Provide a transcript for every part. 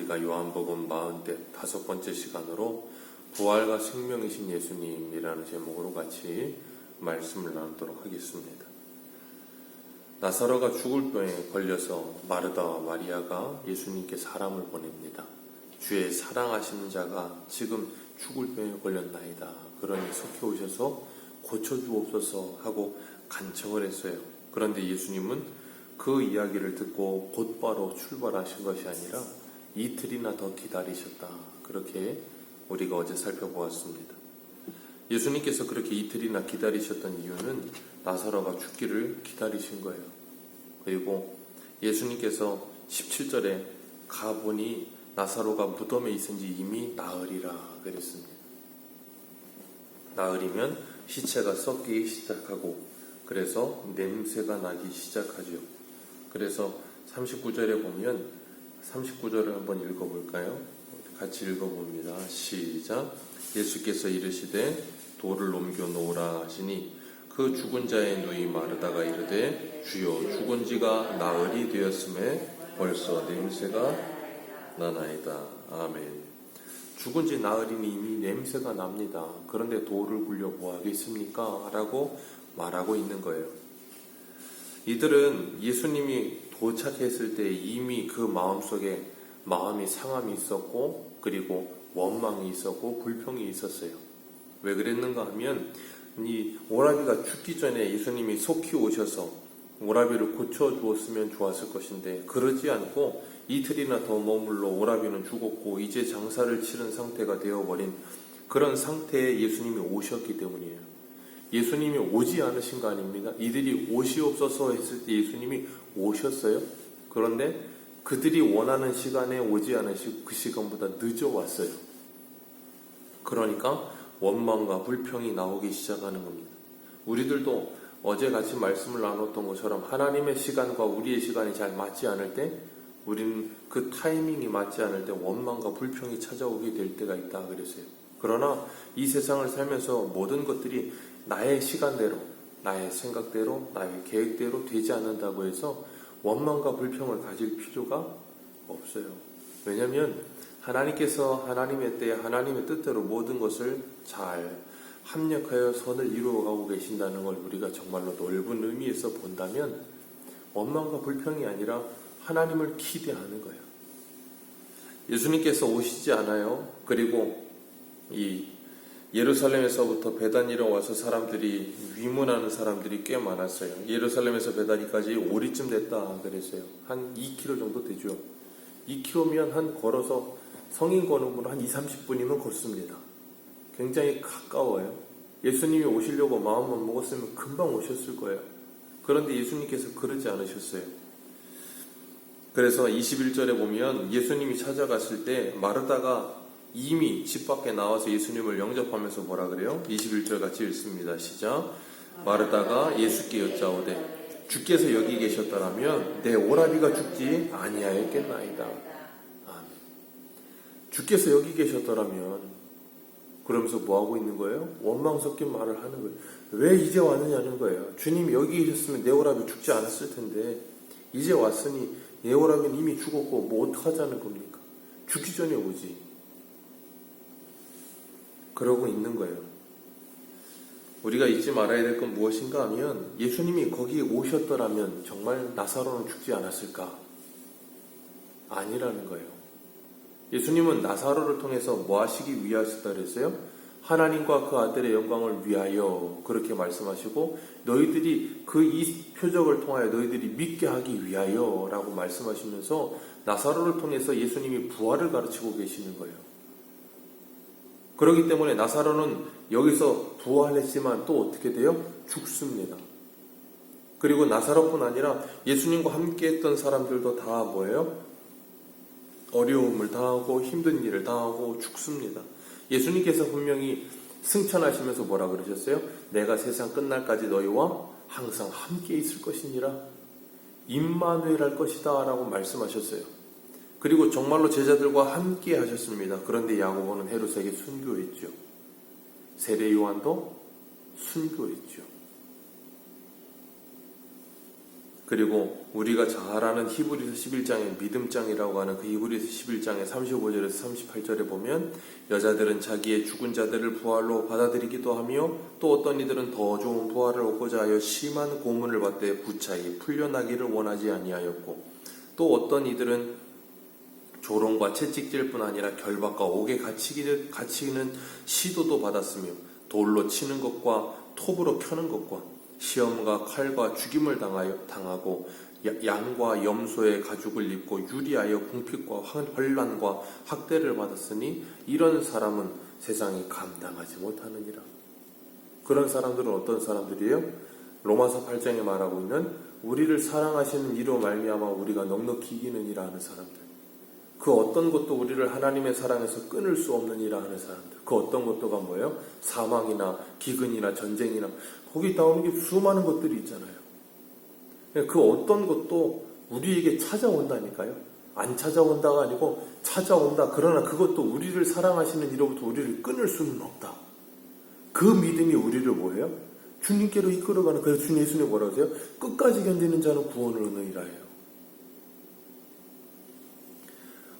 우리가 요한복음 45번째 시간으로 부활과 생명이신 예수님이라는 제목으로 같이 말씀을 나누도록 하겠습니다. 나사로가 죽을 병에 걸려서 마르다와 마리아가 예수님께 사람을 보냅니다. 주의 사랑하시는 자가 지금 죽을 병에 걸렸나이다. 그러니 속히 오셔서 고쳐주옵소서 하고 간청을 했어요. 그런데 예수님은 그 이야기를 듣고 곧바로 출발하신 것이 아니라 이틀이나 더 기다리셨다. 그렇게 우리가 어제 살펴보았습니다. 예수님께서 그렇게 이틀이나 기다리셨던 이유는 나사로가 죽기를 기다리신 거예요. 그리고 예수님께서 17절에 가보니 나사로가 무덤에 있은지 이미 나으리라 그랬습니다. 나으리면 시체가 썩기 시작하고 그래서 냄새가 나기 시작하죠. 그래서 39절에 보면 39절을 한번 읽어볼까요? 같이 읽어봅니다. 시작. 예수께서 이르시되 돌을 옮겨 놓으라 하시니 그 죽은 자의 누이 마르다가 이르되 주여 죽은 지가 나흘이 되었음에 벌써 냄새가 나나이다. 아멘. 죽은 지 나흘이니 이미 냄새가 납니다. 그런데 돌을 굴려 뭐 하겠습니까? 라고 말하고 있는 거예요. 이들은 예수님이 도착했을 때 이미 그 마음속에 마음이 상함이 있었고 그리고 원망이 있었고 불평이 있었어요. 왜 그랬는가 하면 이 오라비가 죽기 전에 예수님이 속히 오셔서 오라비를 고쳐주었으면 좋았을 것인데 그러지 않고 이틀이나 더 머물러 오라비는 죽었고 이제 장사를 치른 상태가 되어버린 그런 상태에 예수님이 오셨기 때문이에요. 예수님이 오지 않으신 거 아닙니다. 이들이 오시옵소서 했을 때 예수님이 오셨어요. 그런데 그들이 원하는 시간에 오지 않으시고 그 시간보다 늦어 왔어요. 그러니까 원망과 불평이 나오기 시작하는 겁니다. 우리들도 어제 같이 말씀을 나눴던 것처럼 하나님의 시간과 우리의 시간이 잘 맞지 않을 때 우리는 그 타이밍이 맞지 않을 때 원망과 불평이 찾아오게 될 때가 있다 그랬어요. 그러나 이 세상을 살면서 모든 것들이 나의 시간대로, 나의 생각대로, 나의 계획대로 되지 않는다고 해서 원망과 불평을 가질 필요가 없어요. 왜냐하면 하나님께서 하나님의 때에 하나님의 뜻대로 모든 것을 잘 합력하여 선을 이루어가고 계신다는 걸 우리가 정말로 넓은 의미에서 본다면 원망과 불평이 아니라 하나님을 기대하는 거예요. 예수님께서 오시지 않아요. 그리고 이 예루살렘에서부터 베다니로 와서 사람들이 위문하는 사람들이 꽤 많았어요. 예루살렘에서 베다니까지 오리쯤 됐다 그랬어요. 한 2km 정도 되죠. 2km면 한 걸어서 성인 거는 분 한 20-30분이면 걷습니다. 굉장히 가까워요. 예수님이 오시려고 마음만 먹었으면 금방 오셨을 거예요. 그런데 예수님께서 그러지 않으셨어요. 그래서 21절에 보면 예수님이 찾아갔을 때 마르다가 이미 집 밖에 나와서 예수님을 영접하면서 뭐라 그래요? 21절 같이 읽습니다. 시작. 마르다가 예수께 여짜오되 주께서 여기 계셨더라면 내 오라비가 죽지 아니하였겠나이다. 아멘. 주께서 여기 계셨더라면 그러면서 뭐하고 있는 거예요? 원망 섞인 말을 하는 거예요. 왜 이제 왔느냐는 거예요. 주님이 여기 계셨으면 내 오라비 죽지 않았을 텐데 이제 왔으니 내 오라비는 이미 죽었고 뭐 어떡하자는 겁니까? 죽기 전에 오지. 그러고 있는 거예요. 우리가 잊지 말아야 될 건 무엇인가 하면 예수님이 거기에 오셨더라면 정말 나사로는 죽지 않았을까? 아니라는 거예요. 예수님은 나사로를 통해서 뭐 하시기 위하셨다 그랬어요? 하나님과 그 아들의 영광을 위하여 그렇게 말씀하시고 너희들이 그 이 표적을 통하여 너희들이 믿게 하기 위하여 라고 말씀하시면서 나사로를 통해서 예수님이 부활을 가르치고 계시는 거예요. 그렇기 때문에 나사로는 여기서 부활했지만 또 어떻게 돼요? 죽습니다. 그리고 나사로뿐 아니라 예수님과 함께 했던 사람들도 다 뭐예요? 어려움을 당하고 힘든 일을 당하고 죽습니다. 예수님께서 분명히 승천하시면서 뭐라 그러셨어요? 내가 세상 끝날까지 너희와 항상 함께 있을 것이니라. 임마누엘 할 것이다 라고 말씀하셨어요. 그리고 정말로 제자들과 함께 하셨습니다. 그런데 야고보는 헤롯에게 순교했죠. 세례 요한도 순교했죠. 그리고 우리가 잘 아는 히브리서 11장의 믿음장이라고 하는 그 히브리서 11장의 35절에서 38절에 보면 여자들은 자기의 죽은 자들을 부활로 받아들이기도 하며 또 어떤 이들은 더 좋은 부활을 얻고자 하여 심한 고문을 받되 부차히 풀려나기를 원하지 아니하였고 또 어떤 이들은 조롱과 채찍질뿐 아니라 결박과 옥에 갇히는 시도도 받았으며 돌로 치는 것과 톱으로 켜는 것과 시험과 칼과 죽임을 당하고 양과 염소의 가죽을 입고 유리하여 궁핍과 환란과 학대를 받았으니 이런 사람은 세상이 감당하지 못하느니라. 그런 사람들은 어떤 사람들이에요? 로마서 8장에 말하고 있는 우리를 사랑하시는 이로 말미암아 우리가 넉넉히 이기느니라 하는 사람들. 그 어떤 것도 우리를 하나님의 사랑에서 끊을 수 없느니라 하는 사람들. 그 어떤 것도가 뭐예요? 사망이나 기근이나 전쟁이나 거기 나오는 게 수많은 것들이 있잖아요. 그 어떤 것도 우리에게 찾아온다니까요. 안 찾아온다가 아니고 찾아온다. 그러나 그것도 우리를 사랑하시는 이로부터 우리를 끊을 수는 없다. 그 믿음이 우리를 뭐예요? 주님께로 이끌어가는. 그래서 주님 예수님 뭐라고 하세요? 끝까지 견디는 자는 구원을 얻느니라 해요.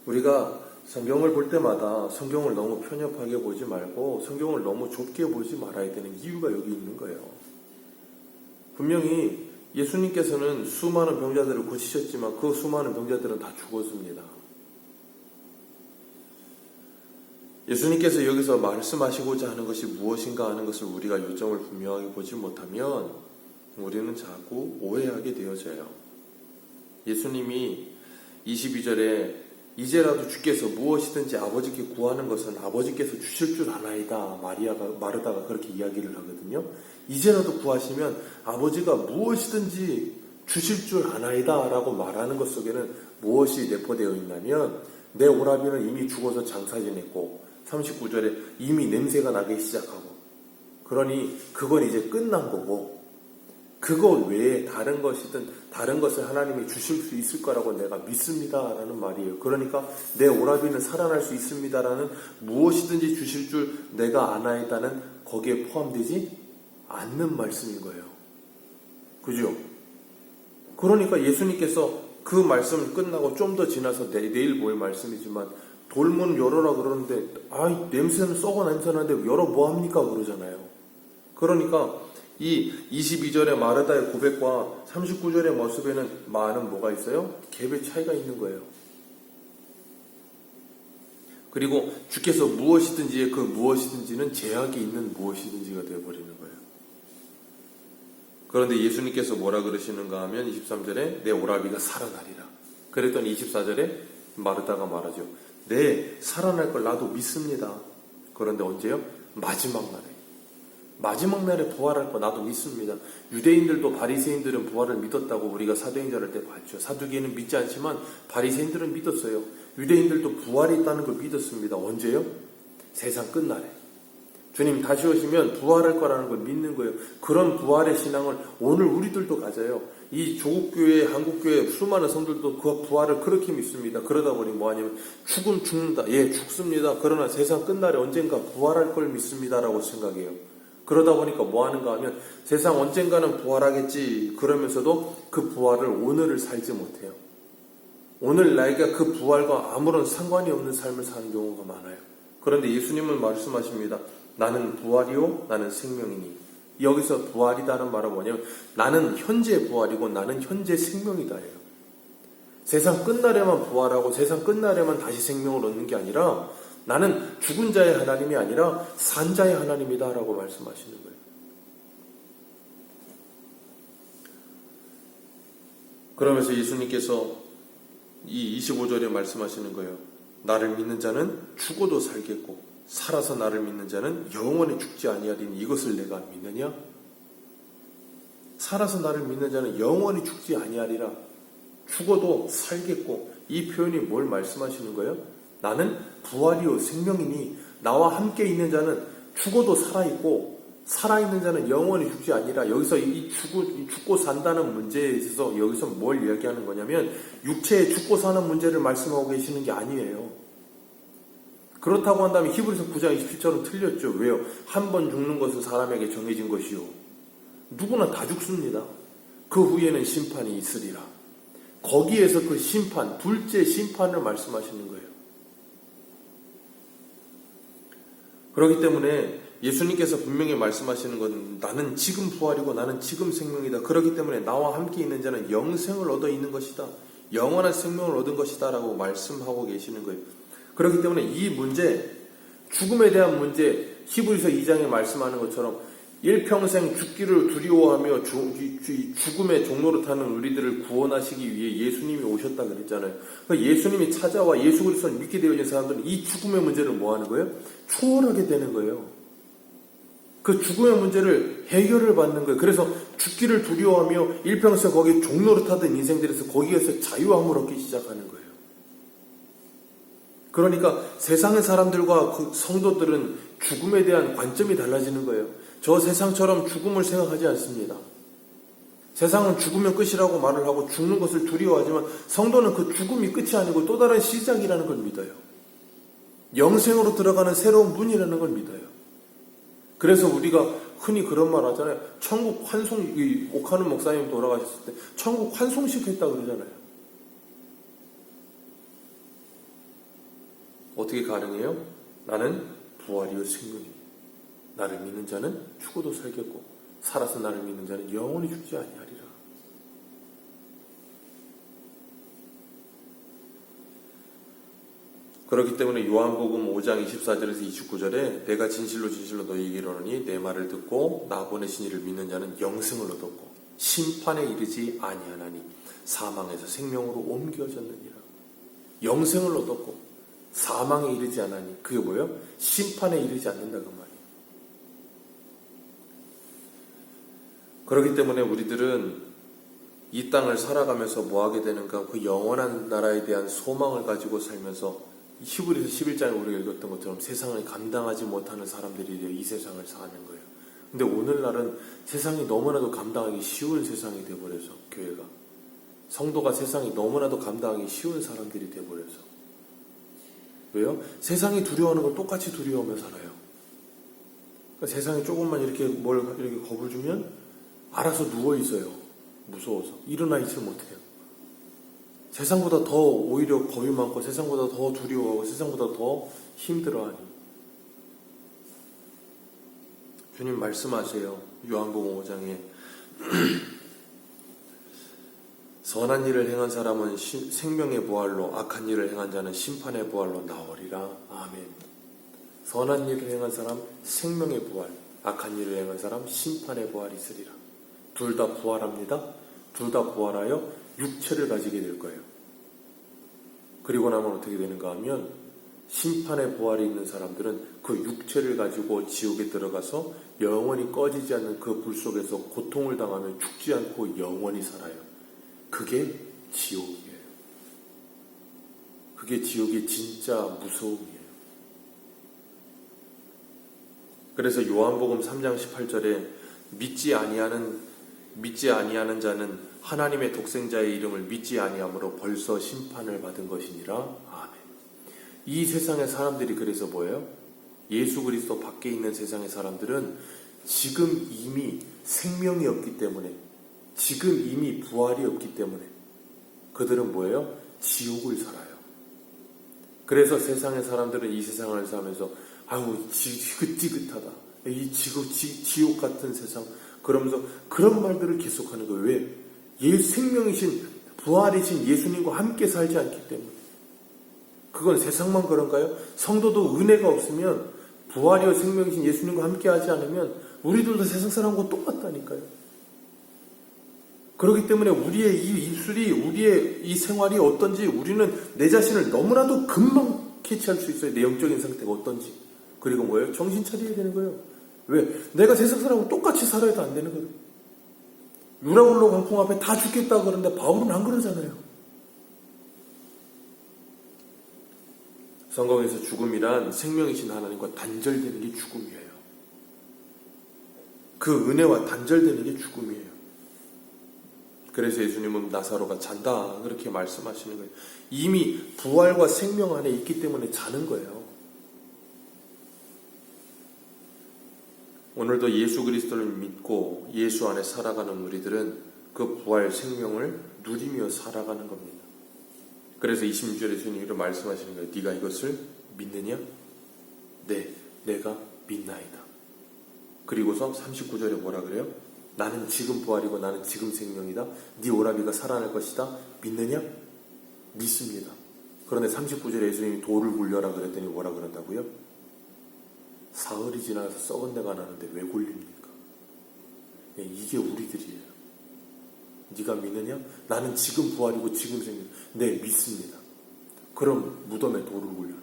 우리가 성경을 볼 때마다 성경을 너무 편협하게 보지 말고 성경을 너무 좁게 보지 말아야 되는 이유가 여기 있는 거예요. 분명히 예수님께서는 수많은 병자들을 고치셨지만 그 수많은 병자들은 다 죽었습니다. 예수님께서 여기서 말씀하시고자 하는 것이 무엇인가 하는 것을 우리가 요점을 분명하게 보지 못하면 우리는 자꾸 오해하게 되어져요. 예수님이 22절에 이제라도 주께서 무엇이든지 아버지께 구하는 것은 아버지께서 주실 줄 아나이다. 마르다가 그렇게 이야기를 하거든요. 이제라도 구하시면 아버지가 무엇이든지 주실 줄 아나이다 라고 말하는 것 속에는 무엇이 내포되어 있냐면 내 오라비는 이미 죽어서 장사 지냈고 39절에 이미 냄새가 나기 시작하고 그러니 그건 이제 끝난 거고 그거 외에 다른 것을 하나님이 주실 수 있을 거라고 내가 믿습니다라는 말이에요. 그러니까 내 오라비는 살아날 수 있습니다라는 무엇이든지 주실 줄 내가 아나이다는 거기에 포함되지 않는 말씀인 거예요. 그죠? 그러니까 예수님께서 그 말씀 끝나고 좀 더 지나서 내일 볼 말씀이지만 돌문 열어라 그러는데 냄새는 썩어 냄새 나는데 열어 뭐합니까 그러잖아요. 그러니까 이 22절의 마르다의 고백과 39절의 모습에는 많은 뭐가 있어요? 갭의 차이가 있는 거예요. 그리고 주께서 무엇이든지의 그 무엇이든지는 제약이 있는 무엇이든지가 되어버리는 거예요. 그런데 예수님께서 뭐라 그러시는가 하면 23절에 내 오라비가 살아나리라. 그랬더니 24절에 마르다가 말하죠. 네, 살아날 걸 나도 믿습니다. 그런데 언제요? 마지막 날에. 마지막 날에 부활할 거 나도 믿습니다. 유대인들도 바리새인들은 부활을 믿었다고 우리가 사도행전할 때 봤죠. 사두개인은 믿지 않지만 바리새인들은 믿었어요. 유대인들도 부활이 있다는 걸 믿었습니다. 언제요? 세상 끝날에. 주님 다시 오시면 부활할 거라는 걸 믿는 거예요. 그런 부활의 신앙을 오늘 우리들도 가져요. 이 조국교회, 한국교회 수많은 성들도 그 부활을 그렇게 믿습니다. 그러다 보니 뭐하냐면 죽는다. 예, 죽습니다. 그러나 세상 끝날에 언젠가 부활할 걸 믿습니다라고 생각해요. 그러다 보니까 뭐 하는가 하면 세상 언젠가는 부활하겠지 그러면서도 그 부활을 오늘을 살지 못해요. 오늘 나에게 그 부활과 아무런 상관이 없는 삶을 사는 경우가 많아요. 그런데 예수님은 말씀하십니다. 나는 부활이요 나는 생명이니. 여기서 부활이다는 말은 뭐냐면 나는 현재 부활이고 나는 현재 생명이다 해요. 세상 끝날에만 부활하고 세상 끝날에만 다시 생명을 얻는 게 아니라 나는 죽은 자의 하나님이 아니라 산 자의 하나님이다 라고 말씀하시는 거예요. 그러면서 예수님께서 이 25절에 말씀하시는 거예요. 나를 믿는 자는 죽어도 살겠고 살아서 나를 믿는 자는 영원히 죽지 아니하리니 이것을 내가 믿느냐? 살아서 나를 믿는 자는 영원히 죽지 아니하리라. 죽어도 살겠고 이 표현이 뭘 말씀하시는 거예요? 나는 부활이요 생명이니 나와 함께 있는 자는 죽어도 살아있고 살아있는 자는 영원히 죽지 아니라. 여기서 이 죽고 산다는 문제에 있어서 여기서 뭘 이야기하는 거냐면 육체에 죽고 사는 문제를 말씀하고 계시는 게 아니에요. 그렇다고 한다면 히브리서 9장 27절은 틀렸죠. 왜요? 한 번 죽는 것은 사람에게 정해진 것이요 누구나 다 죽습니다. 그 후에는 심판이 있으리라. 거기에서 그 심판, 둘째 심판을 말씀하시는 거예요. 그렇기 때문에 예수님께서 분명히 말씀하시는 건 나는 지금 부활이고 나는 지금 생명이다. 그렇기 때문에 나와 함께 있는 자는 영생을 얻어 있는 것이다. 영원한 생명을 얻은 것이다 라고 말씀하고 계시는 거예요. 그렇기 때문에 이 문제, 죽음에 대한 문제, 히브리서 2장에 말씀하는 것처럼 일평생 죽기를 두려워하며 죽음의 종로로 타는 우리들을 구원하시기 위해 예수님이 오셨다 그랬잖아요. 그러니까 예수님이 찾아와 예수 그리스도를 믿게 되어 있는 사람들은 이 죽음의 문제를 뭐 하는 거예요? 초월하게 되는 거예요. 그 죽음의 문제를 해결을 받는 거예요. 그래서 죽기를 두려워하며 일평생 거기 종로로 타던 인생들에서 거기에서 자유함을 얻기 시작하는 거예요. 그러니까 세상의 사람들과 그 성도들은 죽음에 대한 관점이 달라지는 거예요. 저 세상처럼 죽음을 생각하지 않습니다. 세상은 죽으면 끝이라고 말을 하고 죽는 것을 두려워하지만 성도는 그 죽음이 끝이 아니고 또 다른 시작이라는 걸 믿어요. 영생으로 들어가는 새로운 문이라는 걸 믿어요. 그래서 우리가 흔히 그런 말 하잖아요. 천국 환송, 옥하는 목사님 돌아가셨을 때 천국 환송식 했다 그러잖아요. 어떻게 가능해요? 나는 부활이요 생명이니 나를 믿는 자는 죽어도 살겠고 살아서 나를 믿는 자는 영원히 죽지 아니하리라. 그렇기 때문에 요한복음 5장 24절에서 29절에 내가 진실로 진실로 너희에게 이르노니 내 말을 듣고 나 보내신 이를 믿는 자는 영생을 얻었고 심판에 이르지 아니하나니 사망에서 생명으로 옮겨졌느니라. 영생을 얻었고 사망에 이르지 않으니 그게 뭐예요? 심판에 이르지 않는다 그 말이에요. 그렇기 때문에 우리들은 이 땅을 살아가면서 뭐하게 되는가? 그 영원한 나라에 대한 소망을 가지고 살면서 히브리서 11장에 우리가 읽었던 것처럼 세상을 감당하지 못하는 사람들이 이 세상을 사는 거예요. 근데 오늘날은 세상이 너무나도 감당하기 쉬운 세상이 되어버려서 교회가 성도가 세상이 너무나도 감당하기 쉬운 사람들이 되어버려서 왜요? 세상이 두려워하는 걸 똑같이 두려워하며 살아요. 그러니까 세상이 조금만 이렇게 이렇게 겁을 주면 알아서 누워 있어요. 무서워서 일어나 있지 못해요. 세상보다 더 오히려 겁이 많고 세상보다 더 두려워하고 세상보다 더 힘들어하니. 주님 말씀하세요. 요한복음 5장에 선한 일을 행한 사람은 생명의 부활로 악한 일을 행한 자는 심판의 부활로 나오리라. 아멘. 선한 일을 행한 사람 생명의 부활, 악한 일을 행한 사람 심판의 부활이 있으리라. 둘 다 부활합니다. 둘 다 부활하여 육체를 가지게 될 거예요. 그리고 나면 어떻게 되는가 하면 심판의 부활이 있는 사람들은 그 육체를 가지고 지옥에 들어가서 영원히 꺼지지 않는 그 불 속에서 고통을 당하며 죽지 않고 영원히 살아요. 그게 지옥이에요. 그게 지옥의 진짜 무서움이에요. 그래서 요한복음 3장 18절에 믿지 아니하는 자는 하나님의 독생자의 이름을 믿지 아니함으로 벌써 심판을 받은 것이니라. 아멘. 이 세상의 사람들이 그래서 뭐예요? 예수 그리스도 밖에 있는 세상의 사람들은 지금 이미 생명이 없기 때문에 지금 이미 부활이 없기 때문에 그들은 뭐예요? 지옥을 살아요. 그래서 세상의 사람들은 이 세상을 살면서 아유 지긋지긋하다. 이 지옥 같은 세상 그러면서 그런 말들을 계속하는 거예요. 왜? 생명이신 부활이신 예수님과 함께 살지 않기 때문에. 그건 세상만 그런가요? 성도도 은혜가 없으면 부활이요 생명이신 예수님과 함께 하지 않으면 우리들도 세상 사람과 똑같다니까요. 그렇기 때문에 우리의 이 입술이 우리의 이 생활이 어떤지 우리는 내 자신을 너무나도 금방 캐치할 수 있어요. 내 영적인 상태가 어떤지. 그리고 뭐예요? 정신 차려야 되는 거예요. 왜? 내가 세상 사람하고 똑같이 살아야도 안 되는 거예요. 유라굴로 광풍 앞에 다 죽겠다고 그러는데 바울은 안 그러잖아요. 성경에서 죽음이란 생명이신 하나님과 단절되는 게 죽음이에요. 그 은혜와 단절되는 게 죽음이에요. 그래서 예수님은 나사로가 잔다 그렇게 말씀하시는 거예요. 이미 부활과 생명 안에 있기 때문에 자는 거예요. 오늘도 예수 그리스도를 믿고 예수 안에 살아가는 우리들은 그 부활 생명을 누리며 살아가는 겁니다. 그래서 26절에 주님이 이렇게 말씀하시는 거예요. 네가 이것을 믿느냐? 네, 내가 믿나이다. 그리고서 39절에 뭐라 그래요? 나는 지금 부활이고 나는 지금 생명이다. 네 오라비가 살아날 것이다. 믿느냐? 믿습니다. 그런데 39절에 예수님이 돌을 굴려라 그랬더니 뭐라 그런다고요? 사흘이 지나서 썩은 데가 나는데 왜 굴립니까? 네, 이게 우리들이에요. 네가 믿느냐? 나는 지금 부활이고 지금 생명. 네, 믿습니다. 그럼 무덤에 돌을 굴려라.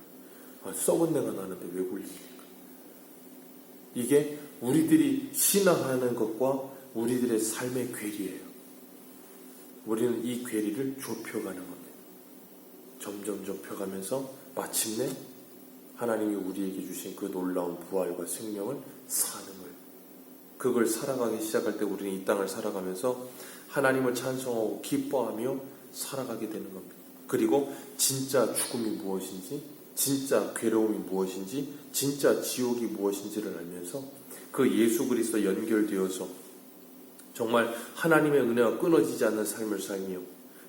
썩은 데가 나는데 왜 굴립니까? 이게 우리들이 신앙하는 것과 우리들의 삶의 괴리예요. 우리는 이 괴리를 좁혀가는 겁니다. 점점 좁혀가면서 마침내 하나님이 우리에게 주신 그 놀라운 부활과 생명을 사는 거예요. 그걸 살아가기 시작할 때 우리는 이 땅을 살아가면서 하나님을 찬송하고 기뻐하며 살아가게 되는 겁니다. 그리고 진짜 죽음이 무엇인지, 진짜 괴로움이 무엇인지, 진짜 지옥이 무엇인지를 알면서 그 예수 그리스도 연결되어서 정말 하나님의 은혜가 끊어지지 않는 삶을 살며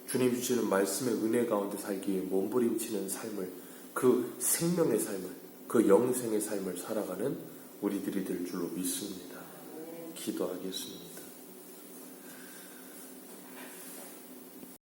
주님 주시는 말씀의 은혜 가운데 살기에 몸부림치는 삶을, 그 생명의 삶을, 그 영생의 삶을 살아가는 우리들이 될 줄로 믿습니다. 기도하겠습니다.